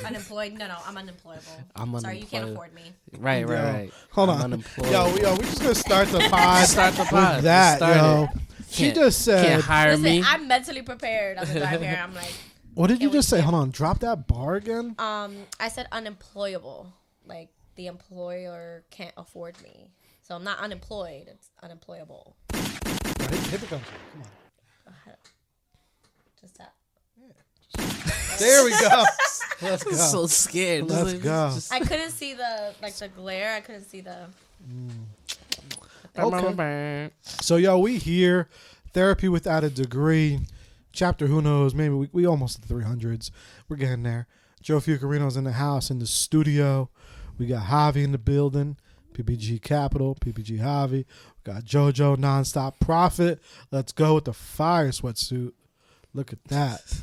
Unemployed? No, I'm unemployable. Sorry, you can't afford me. Right. Hold on. Unemployed. Yo, we just gonna start the pod. With that, yo. She just said. Can't hire me. I'm mentally prepared on the drive here. I'm like. What did you just say? Hold on. Drop that bar again. I said unemployable. Like the employer can't afford me. So I'm not unemployed. It's unemployable. Hit the country. Come on. Just that. There we go. Let's go. I'm so scared. Let's go. I couldn't see the glare. I couldn't see the. Okay. So yo, we here. Therapy without a degree. Chapter who knows? Maybe we almost at the 300s. We're getting there. Joe Fiucarino's in the house, in the studio. We got Javi in the building. PPG Capital, PPG Javi. We got JoJo Nonstop Profit. Let's go with the fire sweatsuit. Look at that.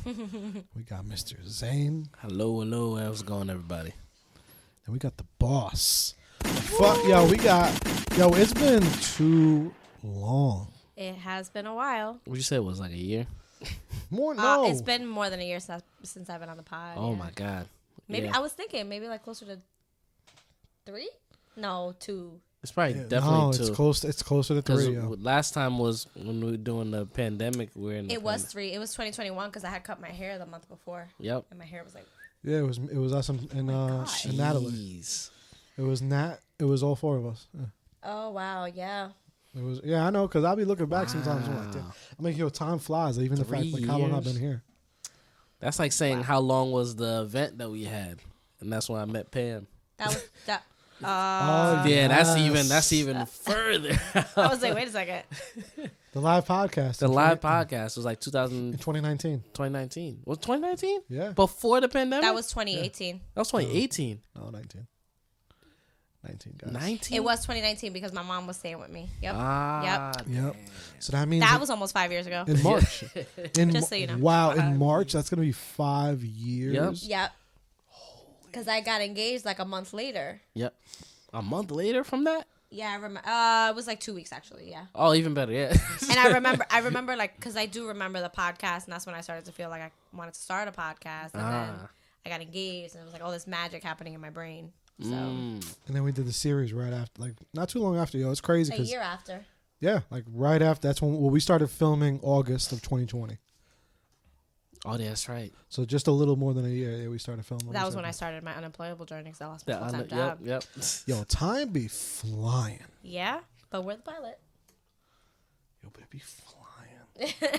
We got Mr. Zain. Hello. How's it going, everybody? And we got the boss. It's been too long. It has been a while. Would you say it was like a year? More, no. It's been more than a year since I've been on the pod. Oh, my God. Maybe I was thinking maybe like closer to 3? No, 2. It's probably definitely 2. It's closer to 3. Last time was when we were doing the pandemic. It was 3. It was 2021 because I had cut my hair the month before. Yep. And my hair was like. Yeah, it was us and Natalie. It was Nat. It was all 4 of us. Yeah. Oh wow! Yeah. It was. Yeah, I know because I'll be looking back sometimes. I'm like, damn. I mean, time flies. Even the fact like how long I've been here. That's like saying how long was the event that we had, and that's when I met Pam. That was that. Yeah, that's even further. I was like, wait a second. The live podcast. The live podcast was like 2019. 2019. Was 2019? Yeah. Before the pandemic? That was 2018. That was 2018. No, 19. 19, guys. 19? It was 2019 because my mom was staying with me. Yep. Yep. So that means that was almost 5 years ago. In March. Just so you know. Wow, in March, that's going to be 5 years. Yep. Because I got engaged like a month later. Yep. A month later from that? Yeah, I remember. It was like 2 weeks actually. Yeah. Oh, even better. Yeah. And I remember like because I do remember the podcast, and that's when I started to feel like I wanted to start a podcast, and then I got engaged, and it was like all this magic happening in my brain. So. And then we did the series right after, like not too long after. Yo, it's crazy. A year after. Yeah, like right after. That's when we started filming August of 2020. Oh, yeah, that's right. So just a little more than a year, we started filming. That was when I started my unemployable journey because I lost my full-time job. Yep. Yo, time be flying. Yeah, but we're the pilot. Yo, but it be flying.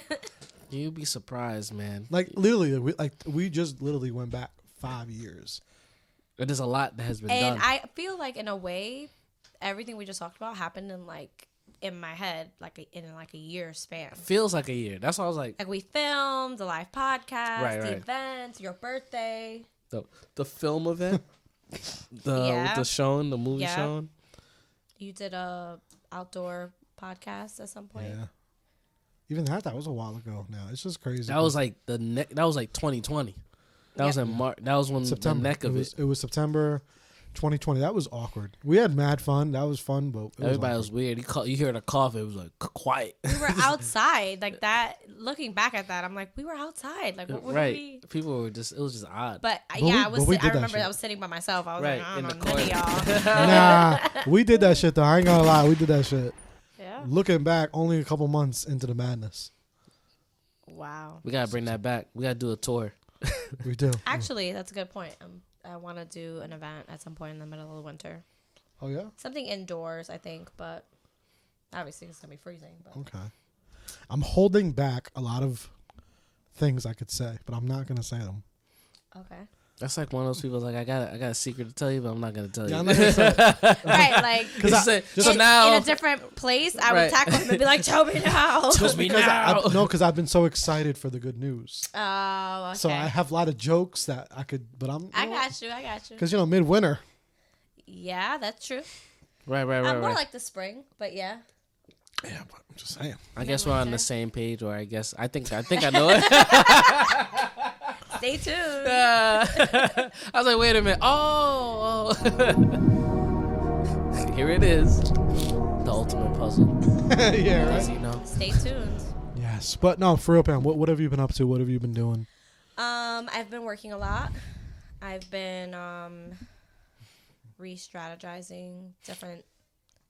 You'd be surprised, man. Like literally, we just literally went back 5 years. There's a lot that has been done. And I feel like in a way, everything we just talked about happened in my head, in a year span. Feels like a year. That's why I was like. Like we filmed the live podcast, the right. events, your birthday, the film event, the showing, the movie showing. You did a outdoor podcast at some point. Yeah. Even that was a while ago. Now it's just crazy. That was like that was like 2020. That was in March. That was when September. The neck of it. It was September 2020. That was awkward. We had mad fun. That was fun, but everybody was weird. You heard a cough. It was like quiet. We were outside like that. Looking back at that, I'm like, we were outside. Like, what would we? People were just. It was just odd. But I remember I was sitting by myself. I was like, I don't know, none of y'all. Nah, we did that shit though. I ain't gonna lie. We did that shit. Yeah. Looking back, only a couple months into the madness. Wow. We gotta bring that back. We gotta do a tour. We do. Actually, that's a good point. I want to do an event at some point in the middle of the winter. Oh, yeah? Something indoors, I think, but obviously it's going to be freezing. But. Okay. I'm holding back a lot of things I could say, but I'm not going to say them. Okay. That's like one of those people like, I got a secret to tell you, but I'm not gonna tell you. I'm not gonna say it. Right, like so now in a different place, I would tackle him and be like, "Tell me now." Tell me now. Because I've been so excited for the good news. Oh, okay. So I have a lot of jokes that I could, but I got you. Because midwinter. Yeah, that's true. Right. I'm more like the spring, but yeah. Yeah, but I'm just saying. I guess we're on the same page, or I think I know it. Stay tuned. I was like, wait a minute. Oh. Here it is. The ultimate puzzle. Yeah, right. You know. Stay tuned. Yes, but no, for real, Pam. What have you been up to? What have you been doing? I've been working a lot. I've been re-strategizing different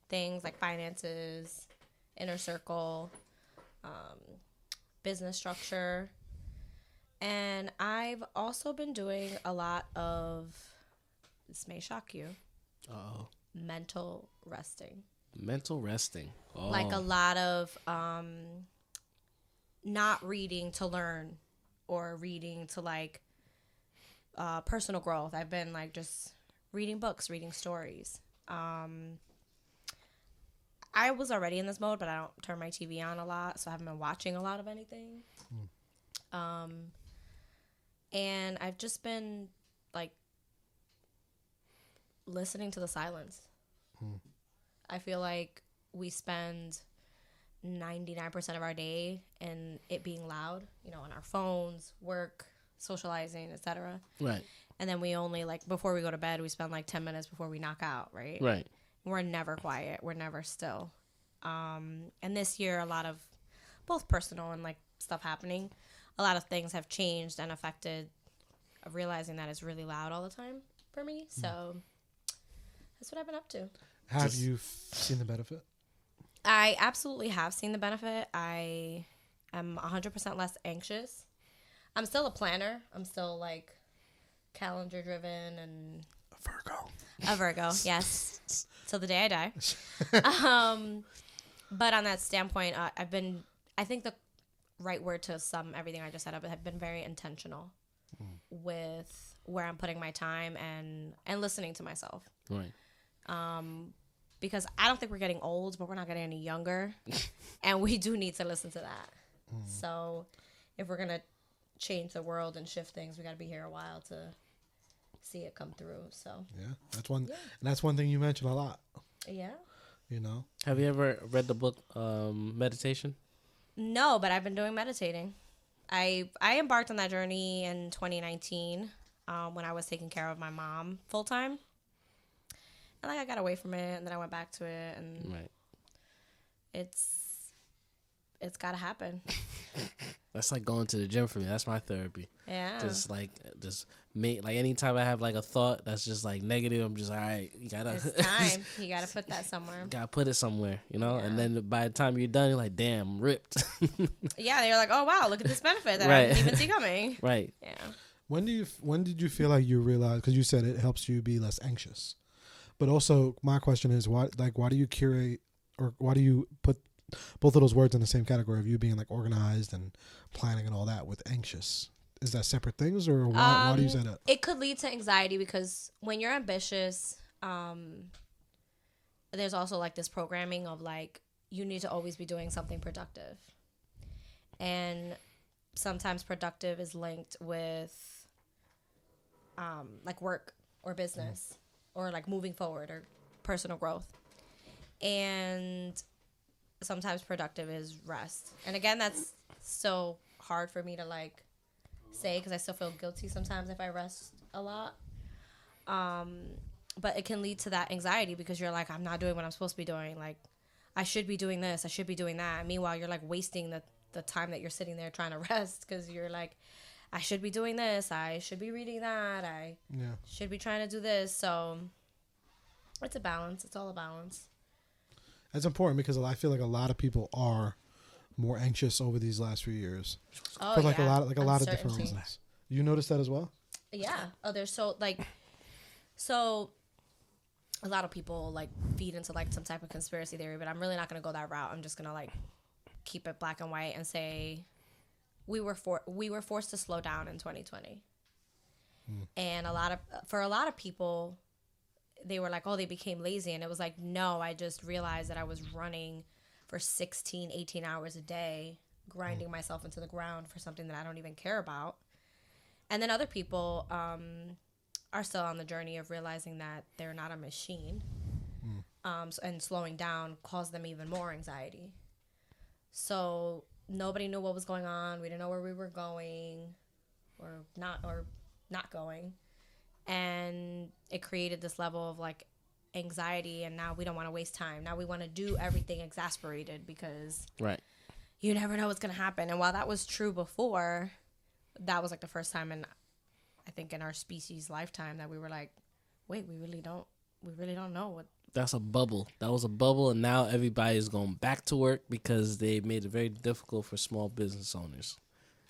things like finances, inner circle, business structure. And I've also been doing a lot of, this may shock you, mental resting. Mental resting. Oh. Like a lot of not reading to learn or reading to like personal growth. I've been like just reading books, reading stories. I was already in this mode, but I don't turn my TV on a lot, so I haven't been watching a lot of anything. And I've just been like listening to the silence. I feel like we spend 99% of our day in it being loud, on our phones, work, socializing, etc. Right. And then we only before we go to bed, we spend 10 minutes before we knock out, right? Right. We're never quiet. We're never still. And this year, a lot of both personal and stuff happening, a lot of things have changed and affected realizing that it's really loud all the time for me. So that's what I've been up to. Have you seen the benefit? I absolutely have seen the benefit. I am 100% less anxious. I'm still a planner. I'm still calendar driven and a Virgo, yes. Till the day I die. But on that standpoint, I think the right word to sum everything I just said up, I've been very intentional with where I'm putting my time and listening to myself. Right. Because I don't think we're getting old, but we're not getting any younger. And we do need to listen to that. So if we're going to change the world and shift things, we got to be here a while to see it come through. So yeah, and that's one thing you mentioned a lot. Yeah. Have you ever read the book Meditation? No, but I've been doing meditating. I embarked on that journey in 2019 when I was taking care of my mom full time. And I got away from it, and then I went back to it, and right. It's got to happen. That's like going to the gym for me. That's my therapy. Yeah. Just make anytime I have a thought that's just negative, I'm just all right. You gotta. It's time. You gotta put that somewhere. Gotta put it somewhere, Yeah. And then by the time you're done, you're like, damn, I'm ripped. Yeah, you're like, oh wow, look at this benefit that I Right. didn't even see coming. Right. Yeah. When did you feel like you realized? Because you said it helps you be less anxious, but also my question is why do you curate or why do you put both of those words in the same category of you being organized and planning and all that with anxious? Is that separate things, or why do you say that? It could lead to anxiety because when you're ambitious, there's also this programming of you need to always be doing something productive. And sometimes productive is linked with work or business or moving forward or personal growth. And sometimes productive is rest. And again, that's so hard for me to say because I still feel guilty sometimes if I rest a lot. But it can lead to that anxiety because you're I'm not doing what I'm supposed to be doing. I should be doing this. I should be doing that. Meanwhile, you're wasting the time that you're sitting there trying to rest because you're I should be doing this. I should be reading that. I should be trying to do this. So it's a balance. It's all a balance. That's important because I feel like a lot of people are more anxious over these last few years. Oh, for yeah. a lot of different reasons. You noticed that as well? Yeah. Oh, there's so a lot of people feed into some type of conspiracy theory, but I'm really not going to go that route. I'm just going to keep it black and white and say we were forced to slow down in 2020. And for a lot of people, they were like, oh, they became lazy. And it was like, no, I just realized that I was running for 16, 18 hours a day, grinding myself into the ground for something that I don't even care about. And then other people are still on the journey of realizing that they're not a machine. And slowing down caused them even more anxiety. So nobody knew what was going on. We didn't know where we were going or not going. And it created this level of like anxiety, and now we don't want to waste time. Now we want to do everything exasperated because you never know what's going to happen. And while that was true before, that was like the first time I think in our species lifetime that we were like, wait, we really don't know what. That's a bubble. That was a bubble, and now everybody's going back to work because they made it very difficult for small business owners,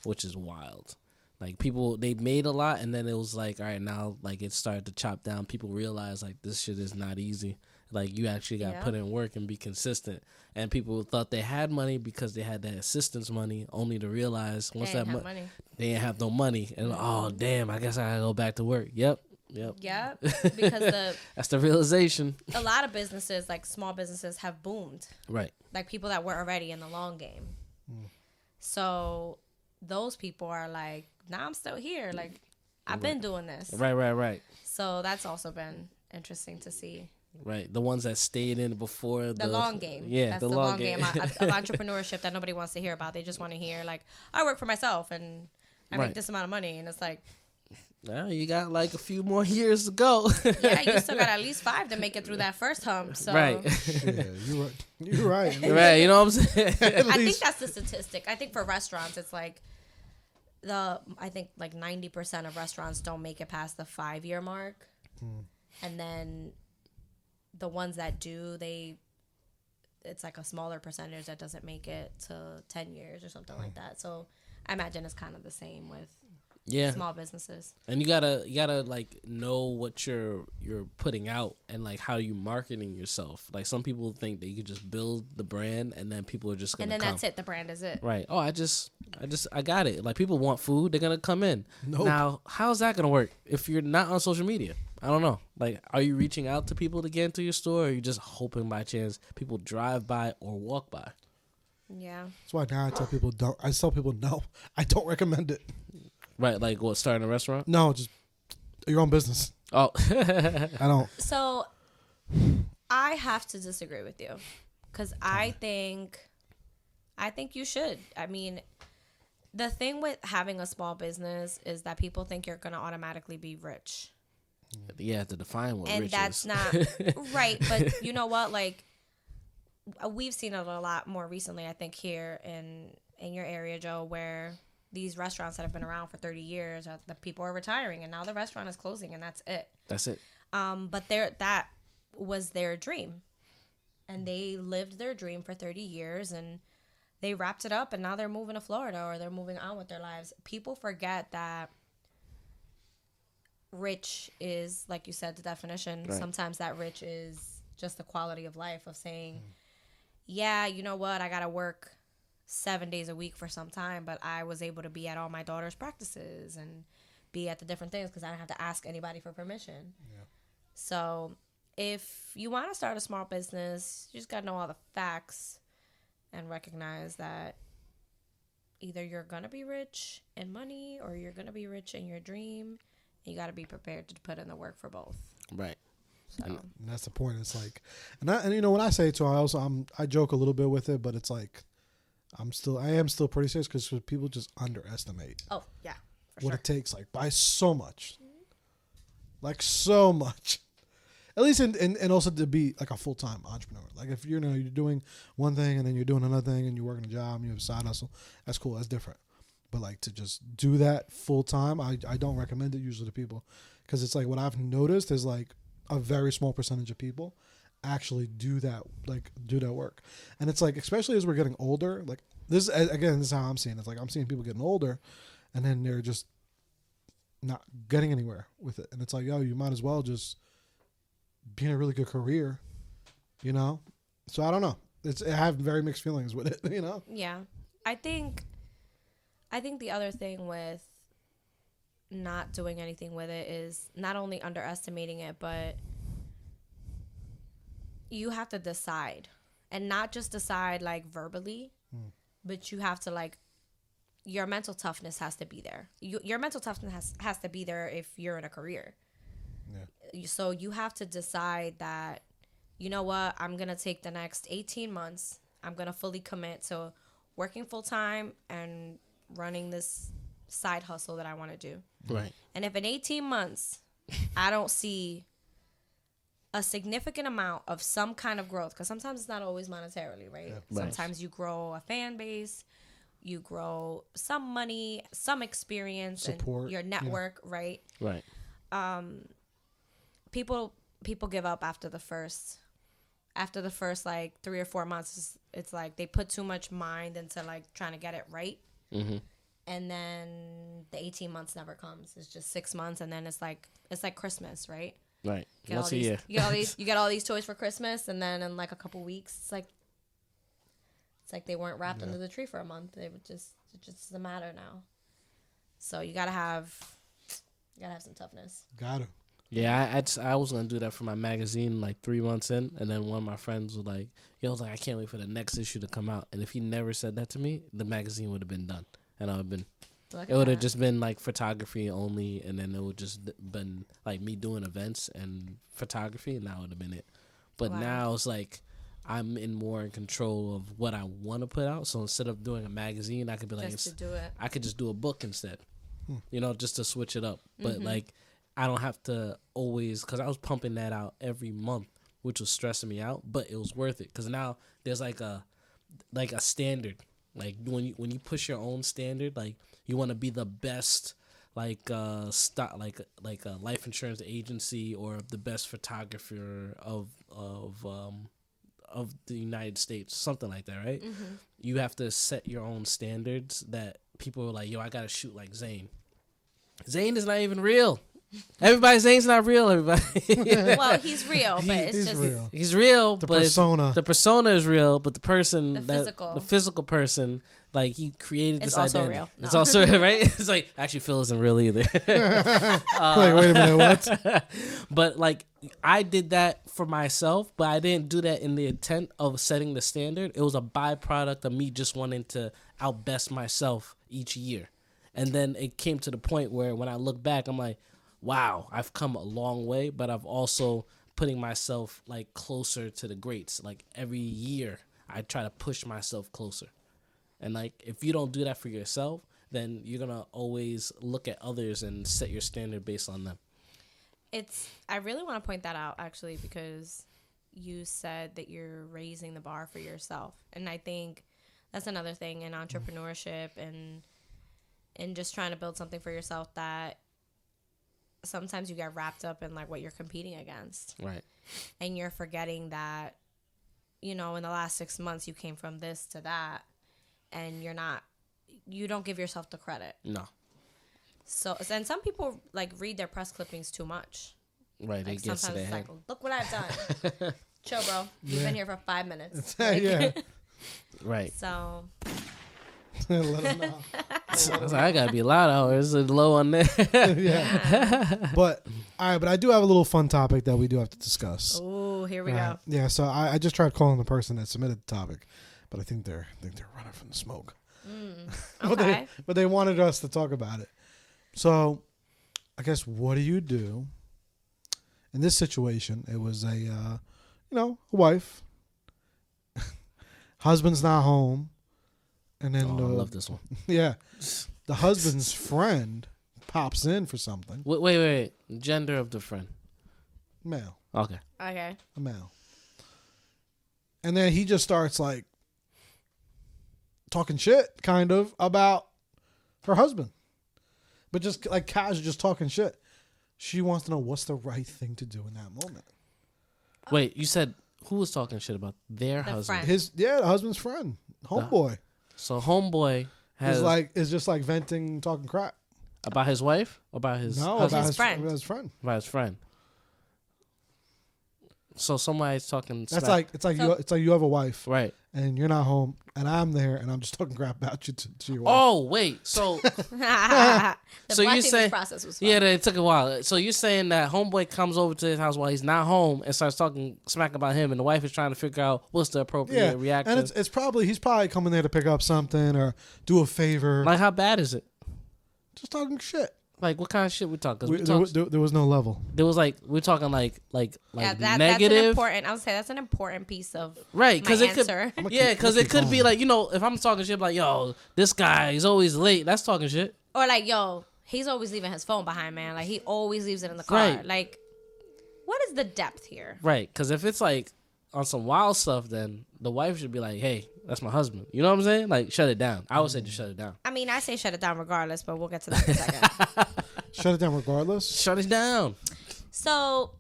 which is wild. Like, people, they made a lot, and then it was like, all right, now, like, it started to chop down. People realized, like, this shit is not easy. Like, you actually got to put in work and be consistent. And people thought they had money because they had that assistance money, only to realize once they didn't have no money. And, oh, damn, I guess I got to go back to work. Yep. Because that's the realization. A lot of businesses, like small businesses, have boomed. Right. Like people that were already in the long game. So those people are like, nah, I'm still here. Like, I've been doing this. Right. So that's also been interesting to see. Right. The ones that stayed in before the long game. Yeah, that's the long game of entrepreneurship that nobody wants to hear about. They just want to hear, like, I work for myself and I make this amount of money. And it's like, well, you got like a few more years to go. Yeah, you still got at least 5 to make it through that first hump. So. Right. Yeah, you're right. Right, you know what I'm saying? I think that's the statistic. I think for restaurants, it's like I think like 90% of restaurants don't make it past the 5-year mark. And then the ones that do, it's like a smaller percentage that doesn't make it to 10 years or something like that. So I imagine it's kind of the same with small businesses. And you gotta like know what you're putting out and like how you marketing yourself. Like, some people think that you could just build the brand and then people are just gonna come. That's it. The brand is it. Right. Oh, I got it. Like, people want food, they're gonna come in. Nope. Now, how's that gonna work if you're not on social media? I don't know. Like, are you reaching out to people to get into your store, or are you just hoping by chance people drive by or walk by? Yeah. That's why now I tell people no. I don't recommend it. Right, like what, starting a restaurant? No, just your own business. Oh. I don't. So, I have to disagree with you because I think you should. I mean, the thing with having a small business is that people think you're going to automatically be rich. You have to define what rich is. And that's not right. But you know what? Like, we've seen it a lot more recently, I think, here in your area, Joe, where these restaurants that have been around for 30 years, the people are retiring, and now the restaurant is closing, and that's it. That's it. But that was their dream, and they lived their dream for 30 years, and they wrapped it up, and now they're moving to Florida, or they're moving on with their lives. People forget that rich is, like you said, the definition. Right. Sometimes that rich is just the quality of life of saying, yeah, you know what, I got to work 7 days a week for some time, but I was able to be at all my daughter's practices and be at the different things because I don't have to ask anybody for permission. Yeah. So if you want to start a small business, you just got to know all the facts and recognize that either you're going to be rich in money or you're going to be rich in your dream. And you got to be prepared to put in the work for both. Right. So. And that's the point. It's like, and you know, when I say it too, I joke a little bit with it, but it's like, I am still pretty serious because people just underestimate. Oh yeah, what it takes, like, by so much, like so much. At least and also to be like a full-time entrepreneur. Like, if you're doing one thing and then you're doing another thing and you're working a job and you have a side hustle, that's cool. That's different. But like to just do that full-time, I don't recommend it usually to people because it's like what I've noticed is like a very small percentage of people actually do that work. And it's like, especially as we're getting older, like this is how I'm seeing it. It's like I'm seeing people getting older and then they're just not getting anywhere with it. And it's like, yo, you might as well just be in a really good career, you know? So I don't know. I have very mixed feelings with it, you know? Yeah. I think the other thing with not doing anything with it is not only underestimating it, but you have to decide, and not just decide like verbally, but you have to like, your mental toughness has to be there. Your mental toughness has to be there if you're in a career. Yeah. So you have to decide that, you know what, I'm going to take the next 18 months. I'm going to fully commit to working full time and running this side hustle that I want to do. Right. And if in 18 months I don't see a significant amount of some kind of growth, because sometimes it's not always monetarily, right? Yeah. Sometimes you grow a fan base, you grow some money, some experience, support, and your network, right? Right. People give up after the first like 3 or 4 months. It's like they put too much mind into like trying to get it right. Mm-hmm. And then the 18 months never comes. It's just 6 months, and then it's like Christmas, right? Right. Once a year. You get all these toys for Christmas, and then in like a couple weeks, it's like they weren't wrapped under the tree for a month. It just doesn't matter now. So you gotta have some toughness. Got it. Yeah, I was gonna do that for my magazine like 3 months in, and then one of my friends was like, I can't wait for the next issue to come out. And if he never said that to me, the magazine would have been done, and it would have just been like photography only, and then it would just been like me doing events and photography, and that would have been it. But now it's like I'm more in control of what I want to put out. So instead of doing a magazine, I could be like, I could just do a book instead, just to switch it up. But like, I don't have to always, because I was pumping that out every month, which was stressing me out, but it was worth it because now there's like a standard. Like when you push your own standard, like you want to be the best, like a life insurance agency or the best photographer of the United States, something like that, right? Mm-hmm. You have to set your own standards that people are like, I gotta shoot like Zain. Zain is not even real. Everybody saying he's not real. Everybody. Well, he's real, but it's just real. He's real. The but persona. The persona is real, but the person, the physical person, like he created this also identity. real. No. It's also real, right? It's like actually Phil isn't real either. Wait a minute, what? But like I did that for myself, but I didn't do that in the intent of setting the standard. It was a byproduct of me just wanting to outbest myself each year, and then it came to the point where when I look back, I'm like, wow, I've come a long way, but I've also putting myself like closer to the greats. Like every year I try to push myself closer. And like if you don't do that for yourself, then you're going to always look at others and set your standard based on them. I really want to point that out actually, because you said that you're raising the bar for yourself. And I think that's another thing in entrepreneurship and just trying to build something for yourself, that sometimes you get wrapped up in like what you're competing against. Right. And you're forgetting that, in the last 6 months you came from this to that, and you don't give yourself the credit. No. So, and some people like read their press clippings too much. Right. Like, it gets to sometimes their it's head. like, look what I've done. Chill, bro. You've been here for 5 minutes. Like, yeah. Right. So Let them know. So I gotta be loud hours and low on there. Yeah. But all right, but I do have a little fun topic that we do have to discuss. Oh, here we go. Yeah, so I just tried calling the person that submitted the topic, but I think they're running from the smoke. Okay. but they wanted us to talk about it. So I guess, what do you do in this situation? It was a wife, husband's not home. And then I love this one. Yeah. The husband's friend pops in for something. Wait. Gender of the friend. Male. Okay. Okay. A male. And then he just starts like talking shit kind of about her husband. But just like casual, just talking shit. She wants to know what's the right thing to do in that moment. Wait, you said who was talking shit about their husband? Friend. The husband's friend. Homeboy. So homeboy is just like venting, talking crap. About his wife? Or about his No, husband? about His friend. About his friend. About his friend. So somebody's talking. That's smack. it's like you have a wife, Right. and you're not home, and I'm there, and I'm just talking crap about you to your wife. Oh wait, so The So you blasphemy say- process was fun. yeah, it took a while. So you're saying that homeboy comes over to his house while he's not home and starts talking smack about him, and the wife is trying to figure out what's the appropriate reaction. and it's probably he's probably coming there to pick up something or do a favor. Like, how bad is it? Just talking shit. Like, what kind of shit we talking? Because There was no level. there was like we're talking like Yeah, that's an negative, important. I would say that's an important piece of right? my Because it answer. could, yeah, because it could be like, if I'm talking shit like, yo, this guy is always late. That's talking shit. Or like, yo, he's always leaving his phone behind, man. Like, he always leaves it in the car. Right. Like, what is the depth here? Right, because if it's like on some wild stuff, then the wife should be like, "Hey, that's my husband." You know what I'm saying? Like, shut it down. I would say just shut it down. I mean, I say shut it down regardless, but we'll get to that in a second. Shut it down regardless. Shut it down. So,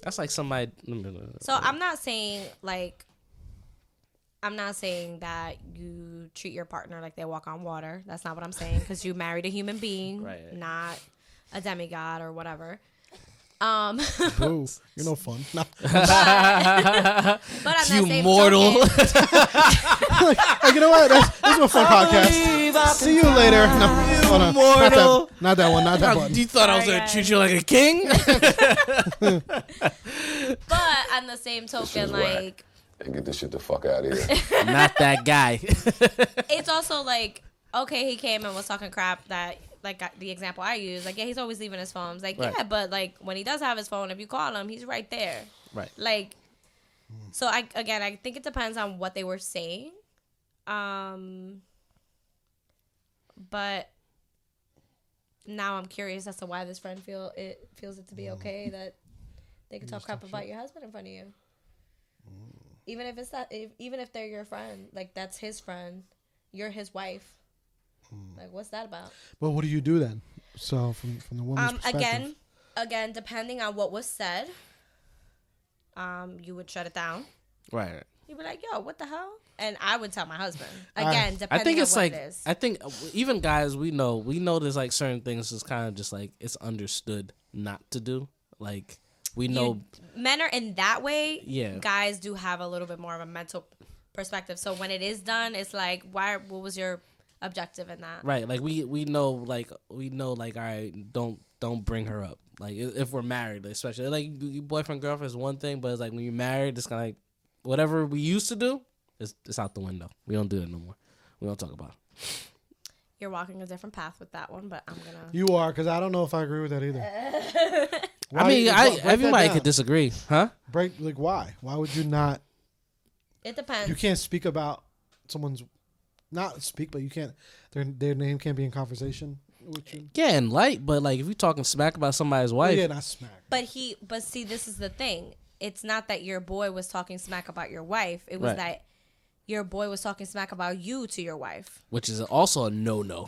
That's like somebody. I'm not saying that you treat your partner like they walk on water. That's not what I'm saying, because you married a human being, Right. not a demigod or whatever. Boo. You're no fun. No. But on that You same mortal. token, Hey, you know what? This is a fun podcast. See you later. No, hold on. mortal. Not that one. Not that one. You thought I was Sorry, gonna guys. treat you like a king? but on the same token, is whack. like, Hey, get this shit the fuck out of here. Not that guy. it's also like, okay, he came and was talking crap that, like, the example I use, like, yeah, he's always leaving his phone. It's like, Right. yeah, but like when he does have his phone, if you call him, he's right there. Right. Like, so I think it depends on what they were saying. But now I'm curious as to why this friend feels it to be okay that they can talk crap about your husband in front of you. Even if it's not, even if they're your friend, like, that's his friend, you're his wife. Like, what's that about? Well, what do you do then? So from the woman's perspective. Again, depending on what was said, you would shut it down. Right. You'd be like, yo, what the hell? And I would tell my husband. I Again, depending I think on it's what like, it is. I think even guys, we know there's like certain things is kind of just like it's understood not to do. Like, we know. Men are in that way. Yeah. Guys do have a little bit more of a mental perspective. So when it is done, it's like, what was your objective in that? Right, like we know, like all right, don't bring her up. Like, if we're married, especially, like, your boyfriend girlfriend is one thing, but it's like when you're married, it's kind of like whatever we used to do, it's out the window. We don't do it no more. We don't talk about it. You're walking a different path with that one, but I'm gonna. You are, because I don't know if I agree with that either. I mean, break that everybody down. could disagree, huh? Why? Why would you not? It depends. You can't speak about someone's. Not speak, but you can't. Their name can't be in conversation with you. Yeah, and light, but like if you're talking smack about somebody's wife, Yeah, not smack. But see, this is the thing. It's not that your boy was talking smack about your wife. It was Right. that your boy was talking smack about you to your wife. which is also a no.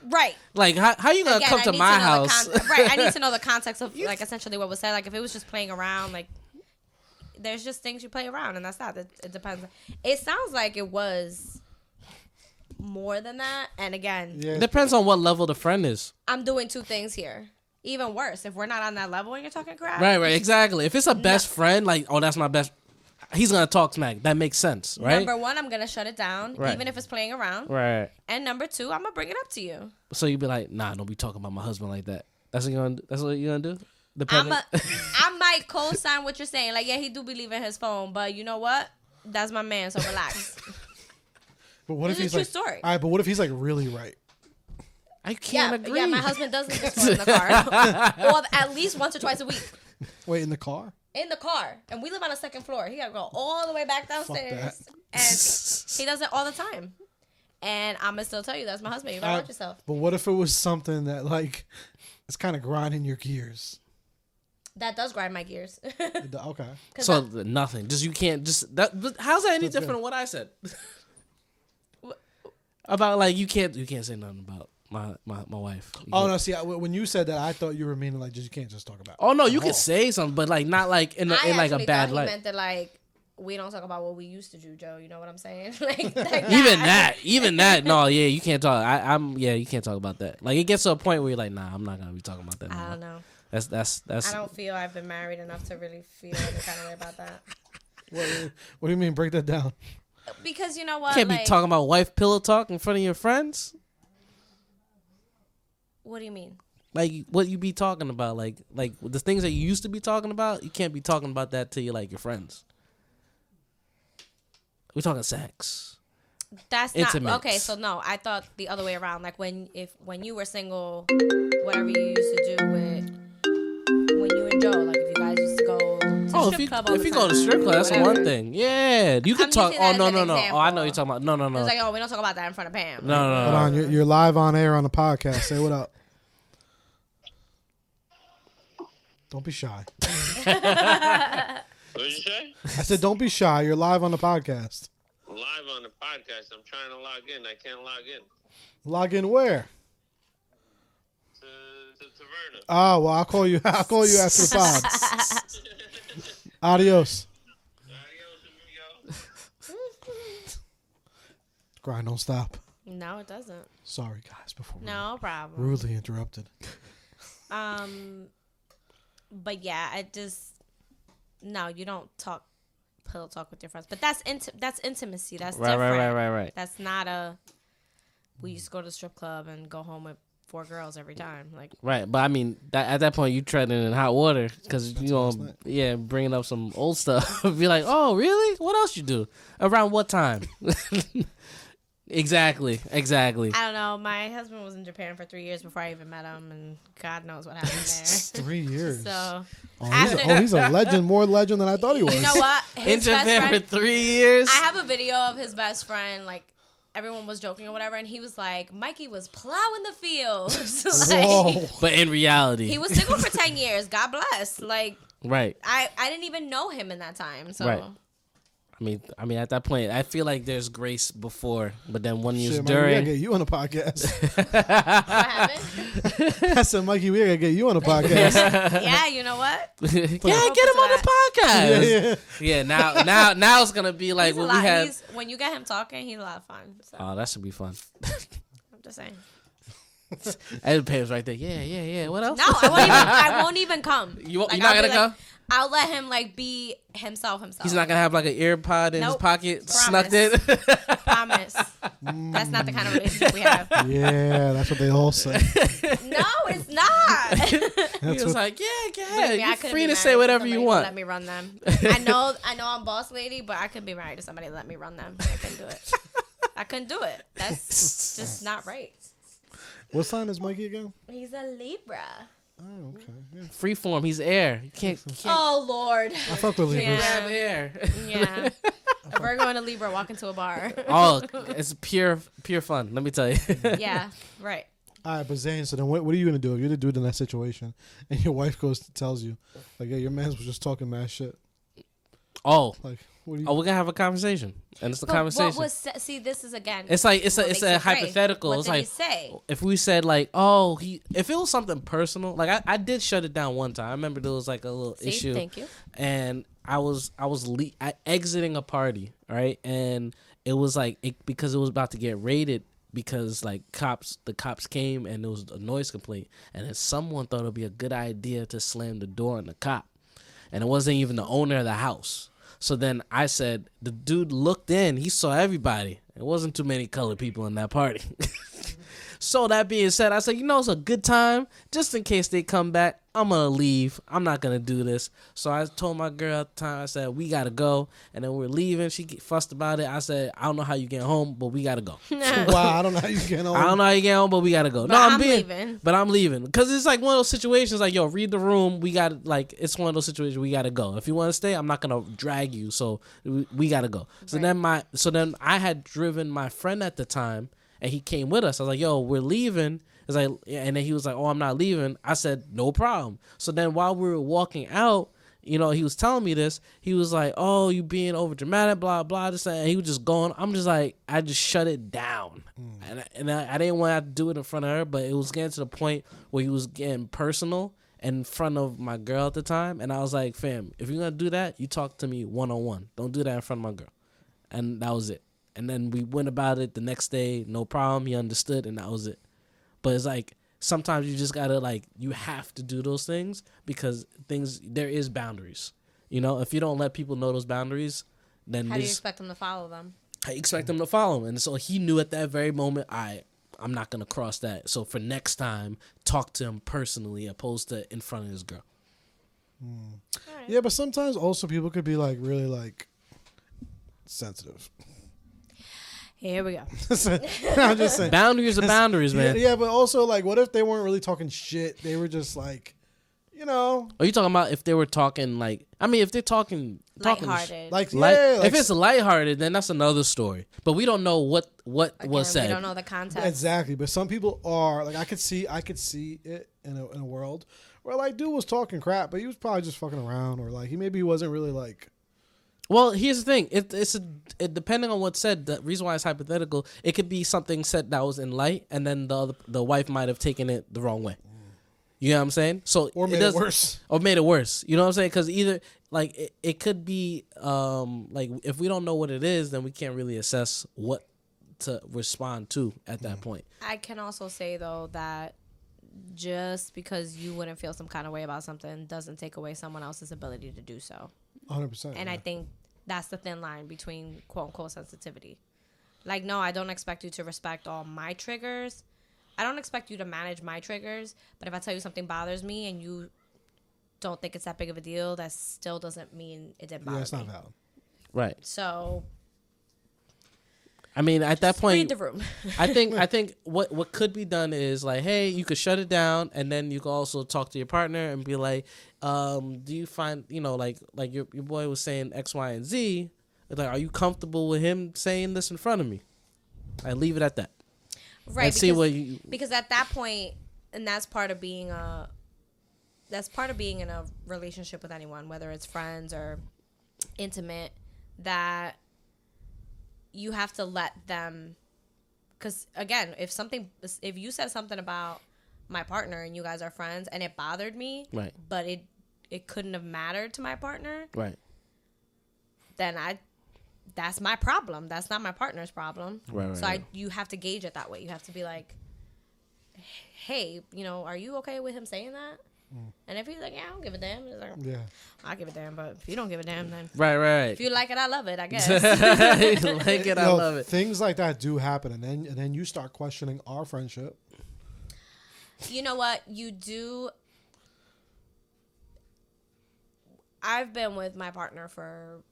Right. Like, how you gonna Again, come I to need my know the house? right. I need to know the context of, like, essentially what was said. Like, if it was just playing around, like, there's just things you play around, and that's that. It depends. It sounds like it was more than that. And again, Yeah. It depends on what level the friend is. I'm doing two things here. Even worse, if we're not on that level and you're talking crap. Right, exactly. If it's a best friend, like, oh, that's my best, he's gonna talk smack. That makes sense, right? Number one, I'm gonna shut it down, Right. even if it's playing around. Right. And number two, I'm gonna bring it up to you. So you'd be like, nah, don't be talking about my husband like that. That's what you're gonna do? I might co-sign what you're saying. Like, yeah, he do be leaving his phone, but you know what? That's my man, so relax. But what This if is he's a like? true story. All right, but what if he's like really right? I can't agree. Yeah, my husband does leave his phone in the car. Or at least once or twice a week. Wait, in the car? In the car. And we live on a second floor. He got to go all the way back downstairs. And he does it all the time. And I'm going to still tell you, that's my husband. You better watch yourself. But what if it was something that like it's kind of grinding your gears? That does grind my gears. Okay. So nothing. Just you can't just that. But how's that any different than what I said? About like you can't say nothing about my wife. Oh no! See, when you said that, I thought you were meaning like you can't just talk about. Oh no, you can say something, but like not like in like a actually bad thought he light. meant that, like, we don't talk about what we used to do, Joe. You know what I'm saying? like Even that. No, yeah, you can't talk. You can't talk about that. Like, it gets to a point where you're like, nah, I'm not gonna be talking about that. I anymore. don't know. That's. I don't feel I've been married enough to really feel any kind of way about that. What do you mean? Break that down. Because you know what? Can't be like, talking about wife pillow talk in front of your friends. What do you mean? Like what you be talking about, like the things that you used to be talking about, you can't be talking about that to your your friends. We're talking sex. That's Intimates. not okay. So no, I thought the other way around. Like when you were single, whatever you used to do with when you and Joe, like if you guys used to go to strip club all if the you go to time, strip club, that's whatever. one thing. Yeah, you can I'm talk. using Oh that no as no an no. Oh, I know example. you're talking about. No no It was no. like, oh, we don't talk about that in front of Pam. No, no, Hold on, you're live on air on the podcast. Say what up. Don't be shy. What did you say? I said, don't be shy. You're live on the podcast. Live on the podcast. I'm trying to log in. I can't log in. Log in where? To Taverna. Oh well, I'll call you. I'll call you after the pod. Adios. Adios, amigo. Grind don't stop. No, it doesn't. Sorry guys, before we No problem. rudely interrupted. But yeah, no, you don't pillow talk with your friends. But that's intimacy. That's different. Right. That's not we used to go to the strip club and go home with 4 girls every time. Like Right, but I mean, at that point, you treading in hot water because you know, last night. yeah, bringing up some old stuff. Be like, oh, really? What else you do? Around what time? Exactly. I don't know. My husband was in Japan for 3 years before I even met him, and God knows what happened there. 3 years. So He's a legend, more legend than I thought he was. you know what? In His best Japan for friend, 3 years. I have a video of his best friend, like everyone was joking or whatever, and he was like, Mikey was plowing the fields. Like, Whoa. But in reality, he was single for 10 years. God bless. Like right. I didn't even know him in that time. So Right. I mean, at that point, I feel like there's grace before, but then when you Shit, Mikey, we during, gotta get you on the podcast. what happened? I said, Mikey, we gotta get you on the podcast. Yeah, you know what? yeah, get him on the podcast. Yeah. Now it's gonna be like He's a what we lot. had. When you get him talking, he's a lot of fun. So Oh, that should be fun. I'm just saying. And Pam's right there. Yeah. What else? No, I won't even come. You're Like, not I'll be gonna like, go? I'll let him like be himself. He's not gonna have like an ear pod in his Nope. pocket, Promise. snuck in. Promise. That's not the kind of relationship we have. Yeah, that's what they all say. No, it's not. He That's was what, like, yeah, Believe yeah, me, I you're couldn't free be to say married whatever somebody you who want. Let me run them. I know I'm boss lady, but I could be married to somebody that let me run them. I couldn't do it. I couldn't do it. That's just not right. what sign is Mikey again? He's a Libra. Oh, okay. Yeah. Freeform, he's air. You can't Oh Lord. I fuck with Libras. Yeah. have air. Yeah. A Virgo and a Libra walk into a bar. Oh, it's pure fun. Let me tell you. Yeah. Right. All right, but Zayn, so then what are you going to do if you're the dude in that situation and your wife tells you, like, yeah, your man was just talking mad shit. Oh, Like, what do you... we're gonna have a conversation, and it's a But conversation. what was see? This is again. It's like it's what makes a it great. hypothetical. What It's did like he say? if we said like, oh, if it was something personal, like I did shut it down one time. I remember there was like a little See? issue, Thank you. and I was exiting a party, right, and it was like because it was about to get raided because like the cops came and there was a noise complaint, and then someone thought it'd be a good idea to slam the door on the cop, and it wasn't even the owner of the house. So then I said, the dude looked in, he saw everybody. It wasn't too many colored people in that party. So that being said, I said, it's a good time. Just in case they come back, I'm going to leave. I'm not going to do this. So I told my girl at the time, I said, we got to go. And then we're leaving. She fussed about it. I said, I don't know how you get home, but we got to go. Wow, I don't know how you get on. I don't know how you get home, but we got to go. But I'm leaving. But I'm leaving. Because it's like one of those situations like, yo, read the room. We got to, like, it's one of those situations we got to go. If you want to stay, I'm not going to drag you. So we got to go. So Right. then I had driven my friend at the time, and he came with us. I was like, yo, we're leaving. It's like, and then he was like, oh, I'm not leaving. I said, no problem. So then while we were walking out, he was telling me this. He was like, oh, you being over dramatic, blah, blah, this, and he was just going. I'm just like, I just shut it down. And I didn't want to have to do it in front of her, but it was getting to the point where he was getting personal in front of my girl at the time. And I was like, fam, if you're going to do that, you talk to me one-on-one. Don't do that in front of my girl. And that was it. And then we went about it the next day, no problem. He understood, and that was it. But it's like sometimes you just gotta you have to do those things because there is boundaries. You know, if you don't let people know those boundaries, then How do you expect them to follow them? I expect them to follow him. And so he knew at that very moment, I'm not going to cross that. So for next time, talk to him personally opposed to in front of his girl. Right. Yeah, but sometimes also people could be really sensitive. Here we go. I'm just saying. Boundaries are boundaries, man. Yeah, but also what if they weren't really talking shit? They were just Are you talking about if they were talking if they're talking Lighthearted. if it's lighthearted, then that's another story. But we don't know what Again, was said. We don't know the context. Exactly, but some people are I could see it in a world where dude was talking crap, but he was probably just fucking around, or he wasn't really Well, here's the thing. It depending on what's said. The reason why it's hypothetical, it could be something said that was in light, and then the wife might have taken it the wrong way. You know what I'm saying? So or made it worse. Or made it worse. You know what I'm saying? Because either it could be if we don't know what it is, then we can't really assess what to respond to at that point. I can also say though that just because you wouldn't feel some kind of way about something doesn't take away someone else's ability to do so. 100%. And I think that's the thin line between quote unquote sensitivity. No, I don't expect you to respect all my triggers. I don't expect you to manage my triggers, but if I tell you something bothers me and you don't think it's that big of a deal, that still doesn't mean it didn't bother me. Yeah, it's not valid. Right. So, I mean, at that point, read the room. I think what could be done is hey, you could shut it down, and then you could also talk to your partner and be do you find like your boy was saying X, Y, and Z? Are you comfortable with him saying this in front of me? I leave it at that. Right, Let's see what because at that point, and that's part of being in a relationship with anyone, whether it's friends or intimate, that you have to let them. Because again, if you said something about my partner and you guys are friends and it bothered me, right, but it couldn't have mattered to my partner, right, then that's my problem. That's not my partner's problem. Right. So you have to gauge it that way. You have to be like, hey, are you okay with him saying that? And if he's like, yeah, I don't give a damn. He's like, Yeah. I give a damn, but if you don't give a damn, then right. if you like it, I love it, I guess. Like it, I love it. Things like that do happen, and then you start questioning our friendship. You know what? You do. I've been with my partner for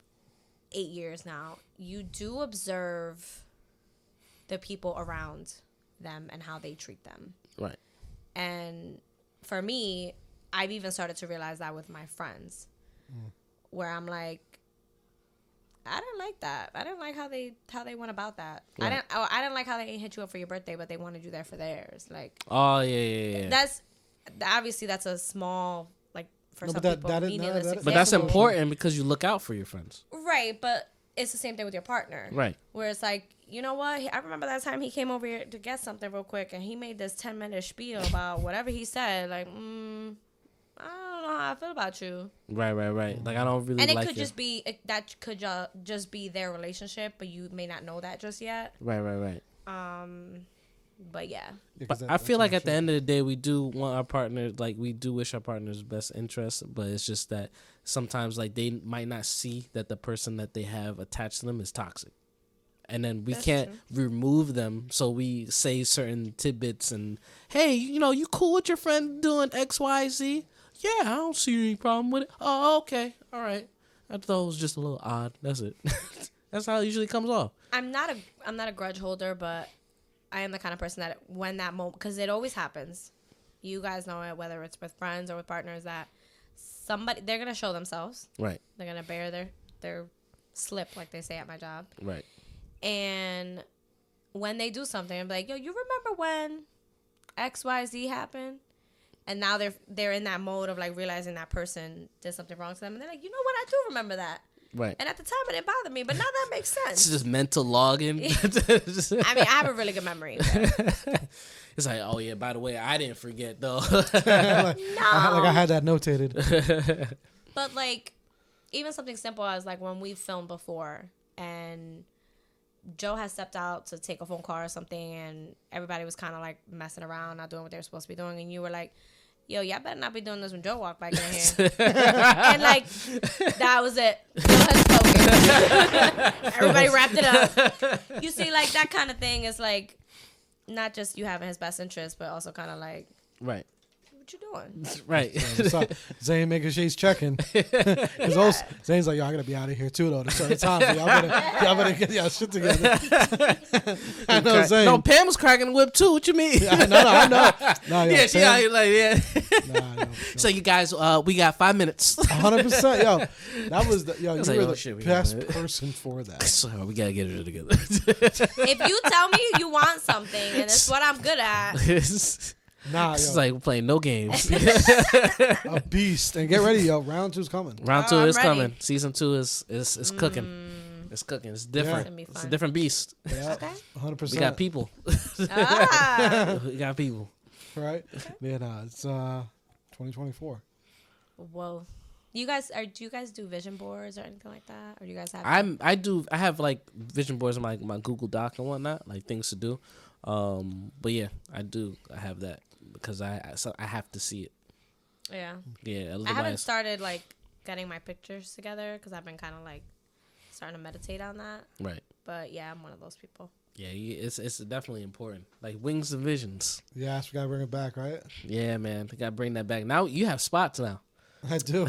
8 years now. You do observe the people around them and how they treat them. Right. And for me, I've even started to realize that with my friends, where I'm like, I didn't like that. I didn't like how they went about that. Right. I didn't like how they hit you up for your birthday, but they wanted you there for theirs. Oh yeah. That's obviously that's a small for some but people meaninless example. But that's important because you look out for your friends. Right, but it's the same thing with your partner. Right. Where it's you know what? I remember that time he came over here to get something real quick, and he made this 10-minute spiel about whatever he said. I don't know how I feel about you. Right. I don't really. And it like could just be that could just be their relationship, but you may not know that just yet. Right. But yeah. But I feel like at the end of the day, we do want our partners, we do wish our partners best interest, but it's just that sometimes they might not see that the person that they have attached to them is toxic. And then we can't remove them, so we say certain tidbits and, hey, you cool with your friend doing X, Y, Z? Yeah, I don't see any problem with it. Oh, okay, all right. I thought it was just a little odd. That's it. That's how it usually comes off. I'm not a grudge holder, but I am the kind of person that when that moment, because it always happens, you guys know it, whether it's with friends or with partners, that they're gonna show themselves. Right. They're gonna bear their slip, like they say at my job. Right. And when they do something, I'm like, yo, you remember when XYZ happened? And now they're in that mode of realizing that person did something wrong to them, and they're like, you know what, I do remember that. Right. And at the time, it didn't bother me, but now that makes sense. It's just mental logging. I mean, I have a really good memory. It's oh yeah, by the way, I didn't forget though. No. I had that notated. But even something simple as when we've filmed before and Joe had stepped out to take a phone call or something, and everybody was kind of like messing around, not doing what they were supposed to be doing, and you were like, yo, y'all better not be doing this when Joe walked back in here. And like, that was it. Joe had spoken. Everybody wrapped it up. You see, like, that kind of thing is like, not just you having his best interest, but also kind of like, Right. what you doing? Right. So, Zayn making sure he's checking. Because Zayn's like, yo, I gotta be out of here too though. At a certain time, so y'all better get y'all shit together. I know Zayn. No, Pam was cracking the whip too. What you mean? I know. No, Yeah, she out here like, yeah. Nah, So you guys, we got 5 minutes. 100%. Yo, that was you was were like, oh, the shit, we best got it. person for that. So we gotta get it together. If you tell me you want something, and it's what I'm good at, It's Nah, yo, like we're playing no games. a beast. And get ready, yo. Round 2's coming. Round 2 I'm is ready. coming. Season 2 is cooking. It's cooking. It's different. It's gonna be It's a fun. different beast. Yeah, Okay. 100%. We got people. Ah. We got people. Right? Yeah, nah, it's 2024. Whoa. Do you guys do vision boards or anything like that? Or do you guys have I have like vision boards on my Google Doc and whatnot, like things to do. But yeah, I have that because I have to see it. Yeah. Yeah, I haven't started like getting my pictures together because I've been kind of like starting to meditate on that. Right. But yeah, I'm one of those people. Yeah, it's definitely important. Like wings and visions. Yes, we gotta bring it back, right? Yeah, man, we gotta bring that back. Now you have spots now. I do.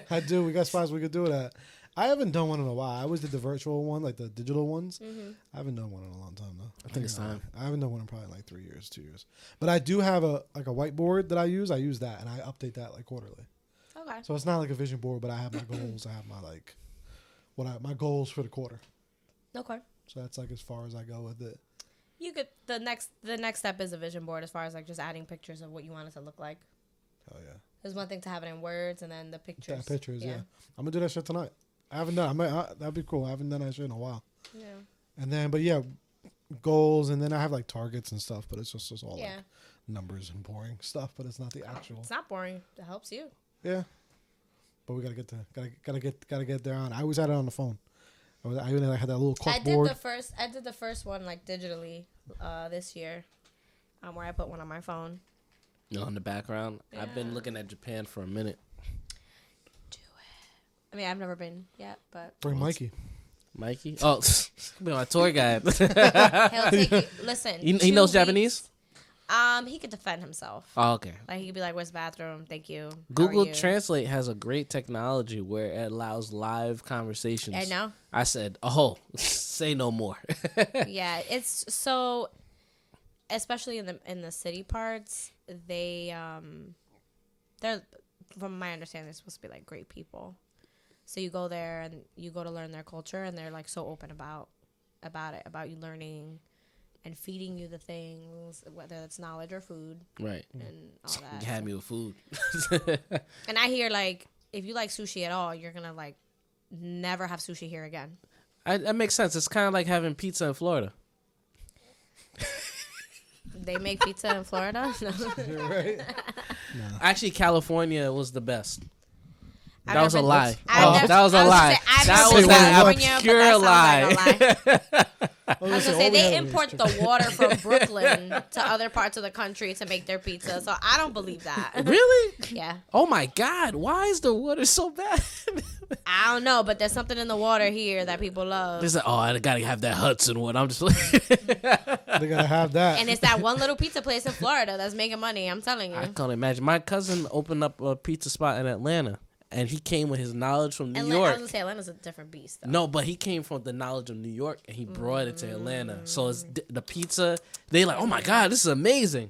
I do. We got spots we could do it at. I haven't done one in a while. I always did the virtual one, like the digital ones. I haven't done one in a long time though. I think it's time. I haven't done one in probably like 3 years, 2 years. But I do have a whiteboard that I use. I use that and I update that like quarterly. Okay. So it's not like a vision board, but I have my goals. I have my like my goals for the quarter. Okay. So that's like as far as I go with it. You could the next step is a vision board as far as like just adding pictures of what you want it to look like. Oh yeah. There's one thing to have it in words and then the pictures. Yeah, pictures, yeah. I'm gonna do that shit tonight. I haven't done. That'd be cool. I haven't done that shit in a while. Yeah. And then, but yeah, goals, and then I have like targets and stuff. But it's just all Yeah. like numbers and boring stuff. But it's not the actual. It's not boring. It helps you. Yeah. But we gotta get there on. I always had it on the phone. I even had that little corkboard. I did the first one like digitally this year, where I put one on my phone. On the background, I've been Yeah. looking at Japan for a minute. Do it. I mean, I've never been yet, but Bring Mikey. Mikey, oh, be my tour guide. he'll take you. Listen, He 2 knows weeks, Japanese. He could defend himself. Oh, okay. Like he could be like, "Where's the bathroom? Thank you." How are Google you?" Translate has a great technology where it allows live conversations. I know. I said, "Oh, say no more." Yeah, it's so, especially in the city parts, they're from my understanding they're supposed to be like great people. So you go there and you go to learn their culture, and they're like so open about it, about you learning and feeding you the things, whether it's knowledge or food Right. and all that. You had me with food. And I hear like if you like sushi at all, you're gonna like never have sushi here again. That makes sense. It's kind of like having pizza in Florida. They make pizza in Florida. No. You're right. Actually, California was the best. I've That was a never- lie. I've Oh, never- that was a I lie. say, I've That never was been to an California, but obscure that lie. sounds like a lie. I was say, gonna say all we they have import is the water from Brooklyn to other parts of the country to make their pizza, so I don't believe that. Really? Yeah, Oh my God! Why is the water so bad? I don't know, but there's something in the water here that people love, It's like, oh, I gotta have that Hudson one. I'm just like, They gotta have that. and it's that one little pizza place in Florida that's making money. I'm telling you. I can't imagine. My cousin opened up a pizza spot in Atlanta, and he came with his knowledge from New I was York. gonna say Atlanta's a different beast, though. No, but he came from the knowledge of New York, and he brought it to Atlanta. So it's the pizza. They like, oh my God, this is amazing.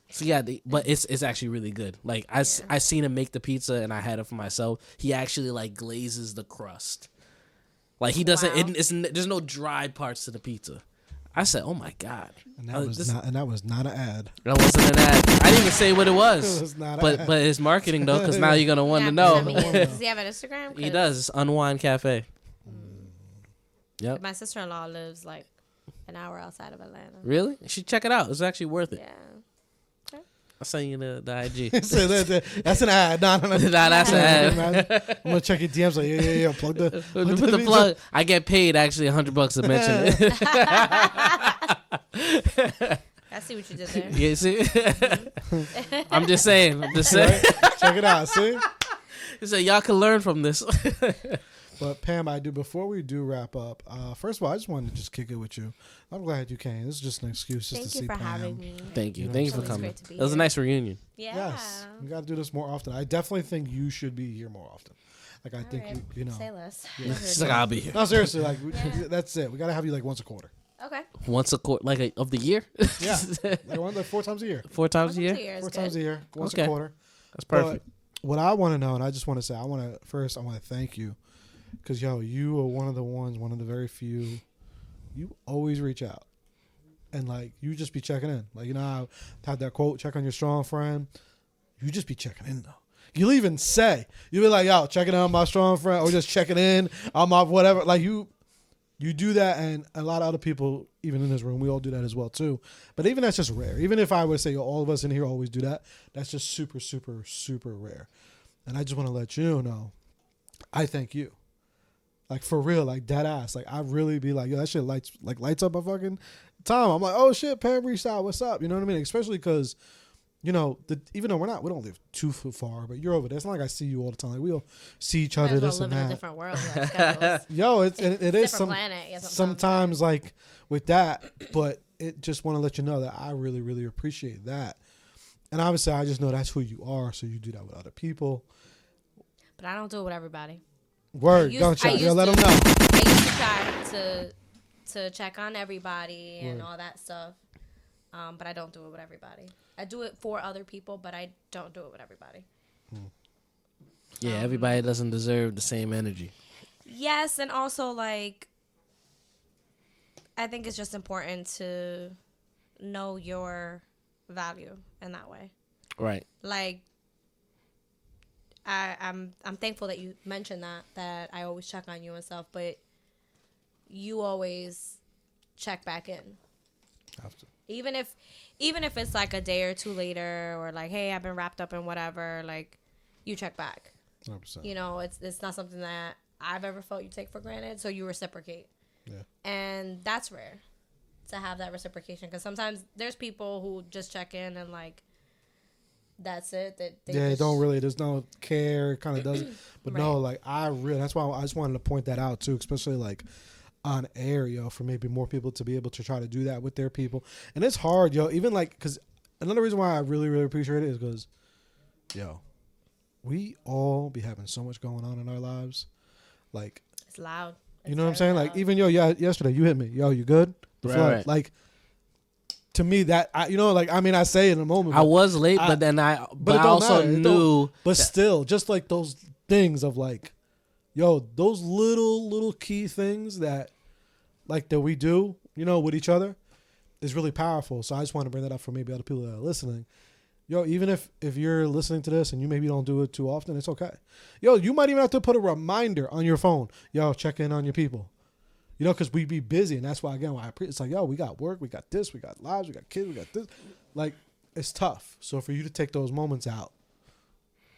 So yeah, but it's actually really good. Like I seen him make the pizza, and I had it for myself. He actually like glazes the crust. Like he doesn't. Wow. There's no dry parts to the pizza. I said, oh my God. And that was not an ad. That wasn't an ad. I didn't even say what it was. It was not an but ad. but it's marketing though, because now you're gonna want Yeah, to know. I mean, does he have an Instagram? He 'Cause does. It's Unwind Cafe. Yep. My sister-in-law lives like an hour outside of Atlanta. Really? You should check it out. It's actually worth it. Yeah. I'll send you the IG. So that's an ad. No. Nah, that's an ad. I'm gonna check your DMs. Like, yeah. Plug the Put the plug. I get paid actually $100 to mention it. I see what you did there. You see? I'm just saying. Right? Check it out. See. So y'all can learn from this. But Pam, before we do wrap up, first of all, I just wanted to just kick it with you. I'm glad you came. This is just an excuse just to see Pam. Thank you for having me. Thank you. know, Thank you for it's coming. great to be It was a here. nice reunion. Yeah. Yes, we got to do this more often. I definitely think you should be here more often. Like I think Alright. you know. Say less. She's like, I'll be here. No, seriously, like Yeah. that's it. We got to have you like once a quarter. Okay. Once a quarter, of the year? Yeah, like 4 times a year. 4 times a year? Is 4 good. times a year, once Okay. a quarter. That's perfect. But what I want to know, and I just want to say, I want to thank you, because you are one of the very few. You always reach out, and like you just be checking in. Like I had that quote, "Check on your strong friend." You just be checking in though. You'll even say, you'll be like, "Yo, checking in on my strong friend," or just checking in on my whatever. Like you do that, and a lot of other people, even in this room, we all do that as well too. But even that's just rare. Even if I would say all of us in here always do that, that's just super, super, super rare. And I just want to let you know, I thank you. Like for real, like dead ass. Like I really be like, yo, that shit lights up my fucking time. I'm like, oh shit, Pam reached out. What's up? You know what I mean? Especially because, even though we don't live too far, but you're over there. It's not like I see you all the time. Like we all see each other. Might as well This live and in a that. different world. Like schedules. Yo, it is Different some planet. Yeah, sometimes like with that, but it just want to let you know that I really, really appreciate that. And obviously, I just know that's who you are, so you do that with other people. But I don't do it with everybody. Word, don't you? Yo, let them know. I used to try to check on everybody and all that stuff, but I don't do it with everybody. I do it for other people, but I don't do it with everybody. Yeah, everybody doesn't deserve the same energy. Yes, and also like I think it's just important to know your value in that way. Right. Like I'm thankful that you mentioned that I always check on you and stuff, but you always check back in. Have to. Even if it's like a day or two later, or like, hey, I've been wrapped up in whatever, like you check back. 100%. It's not something that I've ever felt you take for granted, so you reciprocate. Yeah. And that's rare to have that reciprocation, because sometimes there's people who just check in and like that's it. That they Yeah, just, don't really. There's no care. It kind of doesn't. But Right. no, like that's why I just wanted to point that out too, especially like on air, for maybe more people to be able to try to do that with their people. And it's hard, even like, because another reason why I really, really appreciate it is because, we all be having so much going on in our lives. Like, it's loud. you know what I'm saying? Like, even yesterday you hit me. Yo, you good? The Right, flood. right. Like, to me, that, I say it in a moment. I was late, but then I it I don't also matter. It knew. But still, just like those things of like, those little key things that we do, with each other is really powerful. So I just want to bring that up for maybe other people that are listening. Even if you're listening to this and you maybe don't do it too often, it's okay. You might even have to put a reminder on your phone. Check in on your people. Because we be busy, and that's why, again, it's like, we got work, we got this, we got lives, we got kids, we got this. Like, it's tough. So for you to take those moments out,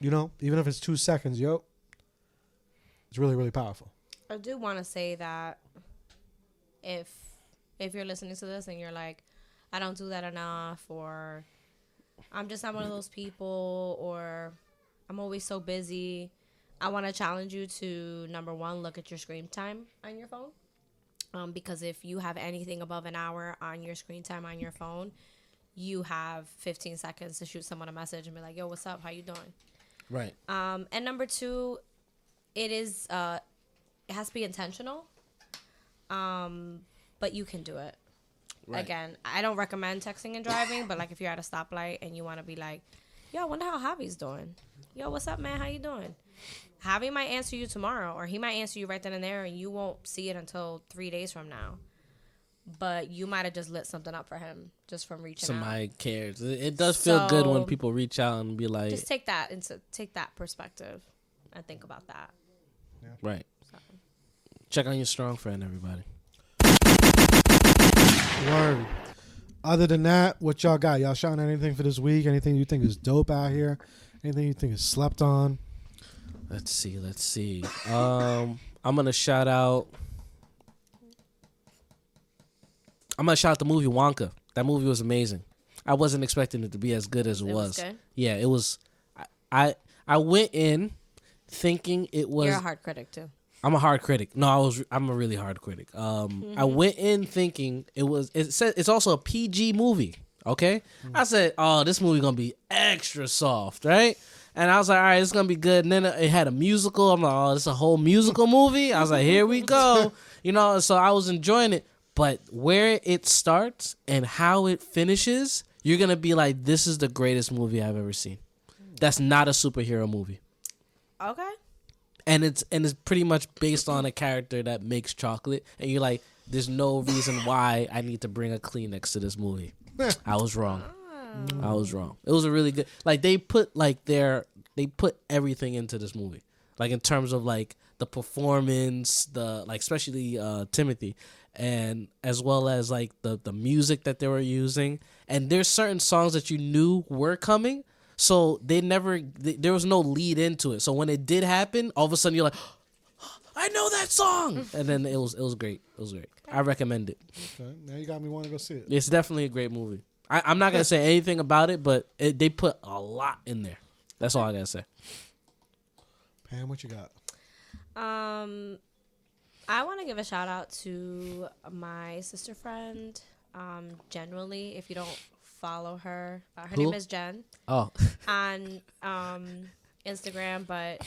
even if it's 2 seconds, it's really, really powerful. I do want to say that if you're listening to this and you're like, I don't do that enough, or I'm just not one of those people, or I'm always so busy, I want to challenge you to, number one, look at your screen time on your phone. Because if you have anything above an hour on your screen time on your phone, you have 15 seconds to shoot someone a message and be like, yo, what's up? How you doing? Right. And number two, it has to be intentional. But you can do it. Right. Again, I don't recommend texting and driving, but like if you're at a stoplight and you want to be like, yo, I wonder how Javi's doing. Yo, what's up, man? How you doing? Javi might answer you tomorrow, or he might answer you right then and there, and you won't see it until 3 days from now. But you might have just lit something up for him just from reaching out. Somebody cares. It does feel good when people reach out and be like, just take that perspective and think about that. right. So. Check on your strong friend, everybody. Word. Other than that, what y'all got? Y'all shouting at anything for this week? Anything you think is dope out here? Anything you think is slept on? Let's see. I'm gonna shout out. The movie Wonka. That movie was amazing. I wasn't expecting it to be as good as it was. Good? Yeah, it was. I went in thinking it was. You're a hard critic too. I'm a hard critic. No, I'm a really hard critic. I went in thinking it was. It said it's also a PG movie. Okay, I said, oh, this movie gonna be extra soft, right? And I was like, all right, it's gonna be good. And then it had a musical. I'm like, oh, this is a whole musical movie. I was like, here we go. So I was enjoying it. But where it starts and how it finishes, you're gonna be like, this is the greatest movie I've ever seen. That's not a superhero movie. Okay. And it's pretty much based on a character that makes chocolate, and you're like, there's no reason why I need to bring a Kleenex to this movie. I was wrong. It was a really good. Like they put everything into this movie, like in terms of like the performance, especially Timothy, and as well as like the music that they were using. And there's certain songs that you knew were coming, so there was no lead into it. So when it did happen, all of a sudden you're like, I know that song, and then it was great. It was great. I recommend it. Okay, now you got me wanting to go see it. It's definitely a great movie. I'm not gonna say anything about it, but they put a lot in there. That's all I gotta say. Pam, what you got? I want to give a shout out to my sister friend. Generally, if you don't follow her, her name is Jen. Oh, on Instagram, but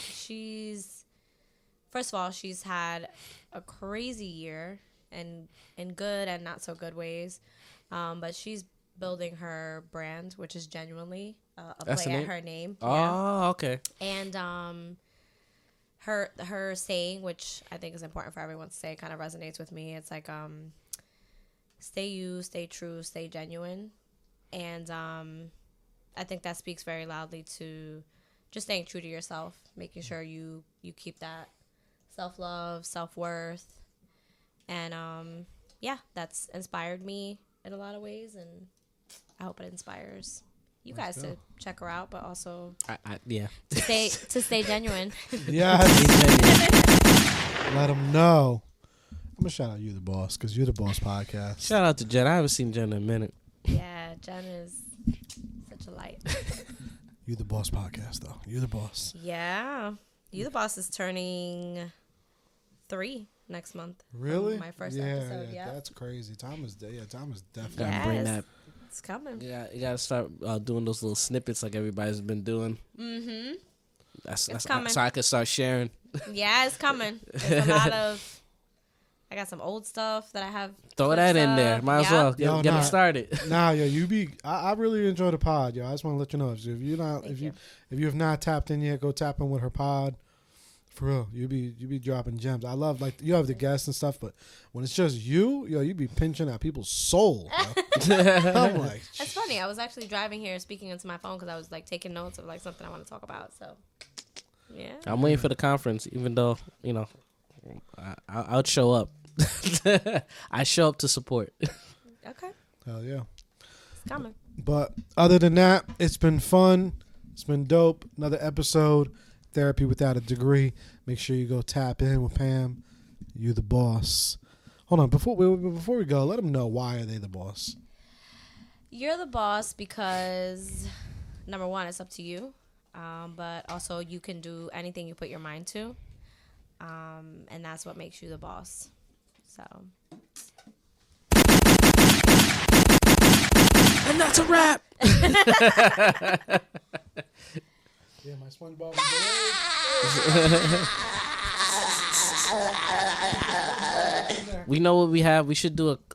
first of all, she's had a crazy year and in good and not so good ways. But she's building her brand, which is genuinely a play at her name. Oh, yeah. Okay. And her saying, which I think is important for everyone to say, kind of resonates with me. It's like, stay you, stay true, stay genuine. And I think that speaks very loudly to just staying true to yourself, making sure you keep that self-love, self-worth. And that's inspired me in a lot of ways, and I hope it inspires you guys to check her out, but also to stay genuine. Yeah. Let them know. I'm gonna shout out You the Boss, because You the Boss podcast. Shout out to Jen. I haven't seen Jen in a minute. Yeah, Jen is such a light. You the Boss podcast, though. You the Boss. Yeah, You the Boss is turning 3 next month. Really? My first episode. Yeah, that's crazy. Time is definitely. Gotta bring that. It's coming. Yeah, you gotta start doing those little snippets like everybody's been doing. Mm-hmm. That's coming. So I could start sharing. Yeah, it's coming. There's a lot of. I got some old stuff that I have. Throw that in there. Might as well get me started. Nah, yo, I really enjoy the pod, yo. I just want to let you know, if you have not tapped in yet, go tap in with her pod. For real, you be dropping gems. I love, like, you have the guests and stuff, but when it's just you be pinching at people's soul. I'm like, that's funny. I was actually driving here, speaking into my phone because I was like taking notes of like something I want to talk about. So, yeah. I'm waiting for the conference, even though I'll show up. I show up to support. Okay. Hell yeah. It's coming. But other than that, it's been fun. It's been dope. Another episode. Therapy Without a Degree. Make sure you go tap in with Pam. You the boss. Hold on, before we go, let them know, why are they the boss? You're the boss because, number one, it's up to you, but also you can do anything you put your mind to, and that's what makes you the boss. So. And that's a wrap. Yeah, my SpongeBob. We know what we have. We should do